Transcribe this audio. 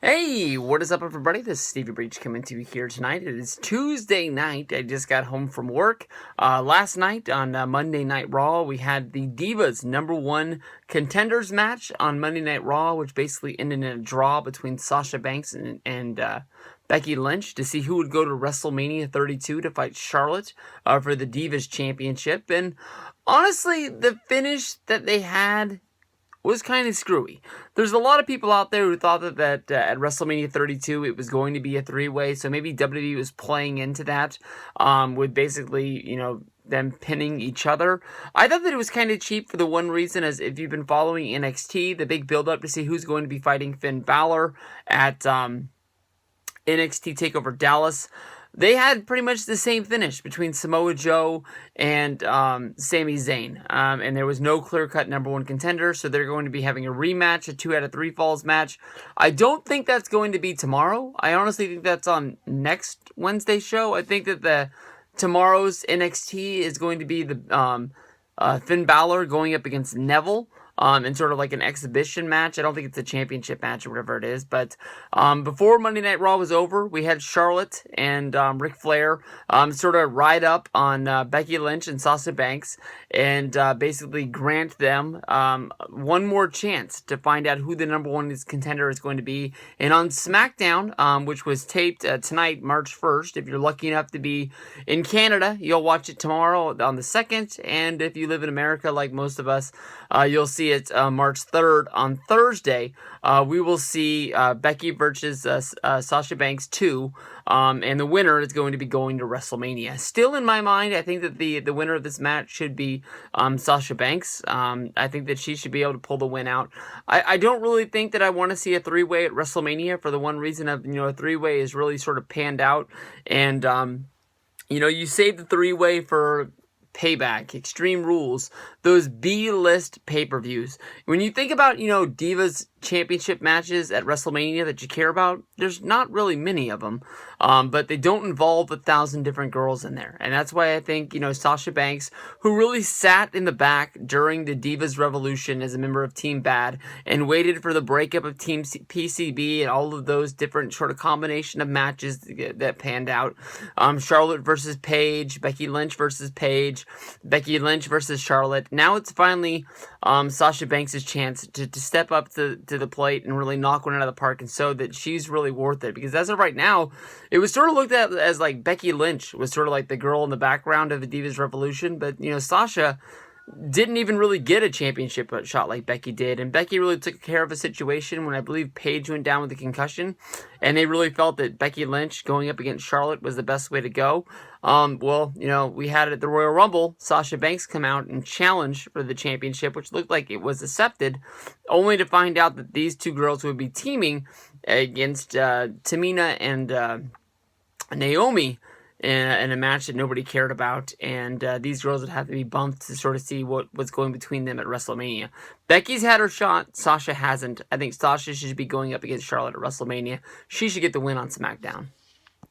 Hey, what is up, everybody? This is Stevie Breach coming to you here tonight. It is Tuesday night. I just got home from work. Last night on Monday Night Raw, we had the Divas #1 Contenders match on Monday Night Raw, which basically ended in a draw between Sasha Banks and Becky Lynch to see who would go to WrestleMania 32 to fight Charlotte for the Divas Championship. And honestly, the finish that they had was kind of screwy. There's a lot of people out there who thought that at WrestleMania 32 it was going to be a three-way, so maybe WWE was playing into that with basically, them pinning each other. I thought that it was kind of cheap for the one reason, as if you've been following NXT, the big build-up to see who's going to be fighting Finn Balor at NXT TakeOver Dallas. They had pretty much the same finish between Samoa Joe and Sami Zayn. And there was no clear-cut #1 contender, so they're going to be having a rematch, a 2 out of 3 falls match. I don't think that's going to be tomorrow. I honestly think that's on next Wednesday's show. I think that tomorrow's NXT is going to be the Finn Balor going up against Neville. In sort of like an exhibition match. I don't think it's a championship match or whatever it is. But before Monday Night Raw was over, we had Charlotte and Ric Flair sort of ride up on Becky Lynch and Sasha Banks and basically grant them one more chance to find out who the #1 contender is going to be. And on SmackDown, which was taped tonight, March 1st, if you're lucky enough to be in Canada, you'll watch it tomorrow on the 2nd. And if you live in America, like most of us, you'll see it March 3rd on Thursday. We will see Becky versus Sasha Banks 2, and the winner is going to be going to WrestleMania. Still in my mind, I think that the winner of this match should be Sasha Banks. I think that she should be able to pull the win out. I don't really think that I want to see a three-way at WrestleMania for the one reason of, a three-way is really sort of panned out, and you save the three-way for Payback, Extreme Rules, those B-list pay-per-views. When you think about, Divas championship matches at WrestleMania that you care about, there's not really many of them, but they don't involve 1,000 different girls in there. And that's why I think, Sasha Banks, who really sat in the back during the Divas Revolution as a member of Team Bad and waited for the breakup of Team PCB and all of those different sort of combination of matches that panned out. Charlotte versus Paige, Becky Lynch versus Paige, Becky Lynch versus Charlotte. Now it's finally Sasha Banks' chance to step up to the plate and really knock one out of the park and show that she's really worth it. Because as of right now, it was sort of looked at as like Becky Lynch was sort of like the girl in the background of the Divas Revolution. But, Sasha didn't even really get a championship shot like Becky did. And Becky really took care of a situation when I believe Paige went down with a concussion. And they really felt that Becky Lynch going up against Charlotte was the best way to go. We had it at the Royal Rumble, Sasha Banks come out and challenge for the championship, which looked like it was accepted, only to find out that these two girls would be teaming against Tamina and Naomi in a match that nobody cared about, and these girls would have to be bumped to sort of see what was going between them at WrestleMania. Becky's had her shot, Sasha hasn't. I think Sasha should be going up against Charlotte at WrestleMania. She should get the win on SmackDown.